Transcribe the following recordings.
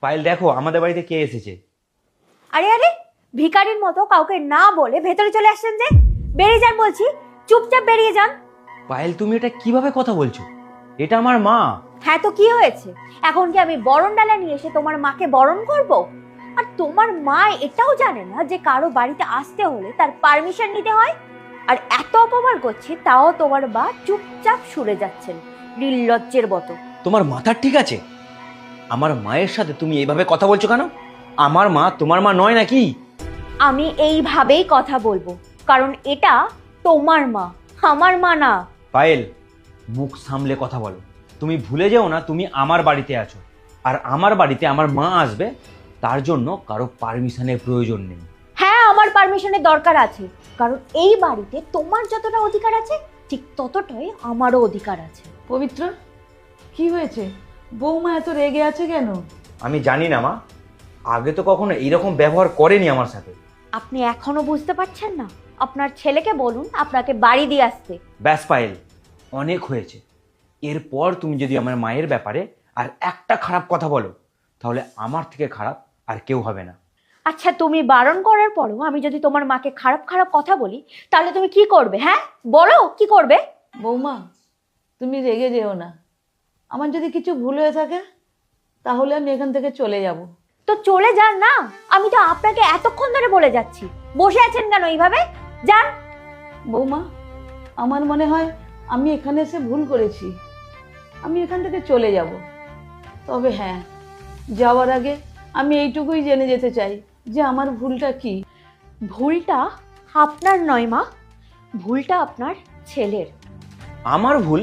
পায়েল দেখো আমাদের বাড়িতে কে এসেছে। আরে আরে, ভিখারির মতো কাউকে না বলে ভেতরে চলে আসছেন যে? বেরিয়ে যান বলছি, চুপচাপ বেরিয়ে যান। পায়েল তুমি এটা কিভাবে কথা বলছো? এটা আমার মা। হ্যাঁ তো কি হয়েছে? এখন কি আমি বরণ ডালা নিয়ে এসে তোমার মাকে বরণ করব? আর তোমার মা এটাও জানে না যে কারো বাড়িতে আসতে হলে তার পারমিশন নিতে হয়? আর এত অপমান করছি তাও তোমার মা চুপচাপ সরে যাচ্ছেন, নির্লজ্জের মতো। তোমার মাথার ঠিক আছে? আমার মায়ের সাথে তুমি এইভাবে কথা বলছো কেন? আমার মা তোমার মা নয় নাকি? আমি এইভাবেই কথা বলবো, কারণ এটা তোমার মা, আমার মা না। পায়েল, মুখ সামলে কথা বলো। তুমি ভুলে যেও না তুমি আমার বাড়িতে আছো, আর আমার বাড়িতে আমার মা আসবে, তার জন্য কারো পারমিশনের প্রয়োজন নেই। হ্যাঁ, আমার পারমিশনের দরকার আছে, কারণ এই বাড়িতে তোমার যতটা অধিকার আছে ঠিক ততটাই আমারও অধিকার আছে। পবিত্র, কি হয়েছে? বৌমা এত রেগে আছে কেন? আমি জানি না মা, আগে তো কখনো এইরকম ব্যবহার করেনি আমার সাথে। আপনি এখনো বুঝতে পারছেন না? আপনার ছেলেকে বলুন আপনাকে বাড়ি দিয়ে আসতে। ব্যাস পায়েল, অনেক হয়েছে। এরপর তুমি যদি আমার মায়ের ব্যাপারে আর একটা খারাপ কথা বলো, তাহলে আমার থেকে খারাপ আর কেউ হবে না। আচ্ছা, তুমি বারণ করার পরও আমি যদি তোমার মাকে খারাপ খারাপ কথা বলি, তাহলে তুমি কি করবে? হ্যাঁ বলো, কি করবে? বৌমা, তুমি রেগে যেও না। আমার যদি কিছু ভুল হয়ে থাকে তাহলে আমি এখান থেকে চলে যাব। তো চলে যান না, আমি তো আপনাকে এতক্ষণ ধরে বলে যাচ্ছি। বসে আছেন কেন এইভাবে? যান। বৌমা, আমার মনে হয় আমি এখানে এসে ভুল করেছি। আমি এখান থেকে চলে যাব। তবে হ্যাঁ, যাওয়ার আগে আমি এইটুকুই জেনে যেতে চাই যে আমার ভুলটা কি। ভুলটা আপনার নয় মা, ভুলটা আপনার ছেলের। আমার ভুল?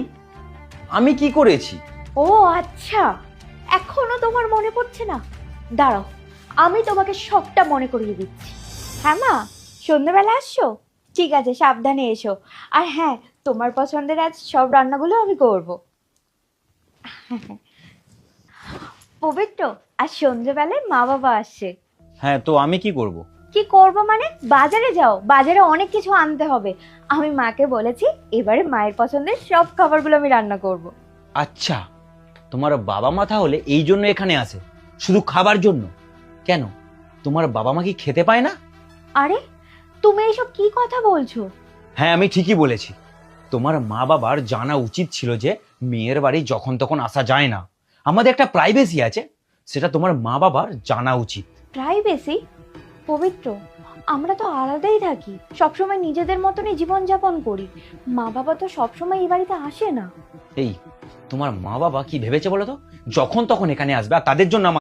আমি কি করেছি? ও আচ্ছা, এখনো তোমার মনে পড়ছে না? দাঁড়াও, আমি তোমাকে সবটা মনে করিয়ে দিচ্ছি। হ্যাঁ মা, সন্ধ্যেবেলা আসছো? ঠিক আছে, সাবধানে এসো। আর হ্যাঁ, তোমার পছন্দের আজ সব রান্নাগুলো আমি করব। পবিত্র, আজ সন্ধ্যেবেলায় মা বাবা আসছে। হ্যাঁ, তো আমি কি করব? কি করব মানে? বাজারে যাও, বাজারে অনেক কিছু আনতে হবে। আমি মাকে বলেছি এবারে মায়ের পছন্দের সব খাবারগুলো আমি রান্না করব। আচ্ছা, তোমার বাবা মা তাহলে এই জন্য এখানে আসে, শুধু খাবার জন্য? কেন, তোমার বাবা মা কি খেতে পায় না? আরে, তুমি এইসব কি কথা বলছো? হ্যাঁ, আমি ঠিকই বলেছি। তোমার মা বাবার জানা উচিত ছিল যে মেয়ের বাড়ি যখন তখন আসা যায় না। আমাদের একটা প্রাইভেসি আছে, সেটা তোমার মা বাবার জানা উচিত। প্রাইভেসি? পবিত্র, আমরা তো আলাদাই থাকি, সবসময় নিজেদের মতনই জীবনযাপন করি। মা বাবা তো সবসময় এই বাড়িতে আসে না। এই, তোমার মা বাবা কি ভেবেছে বলো তো? যখন তখন এখানে আসবে আর তাদের জন্য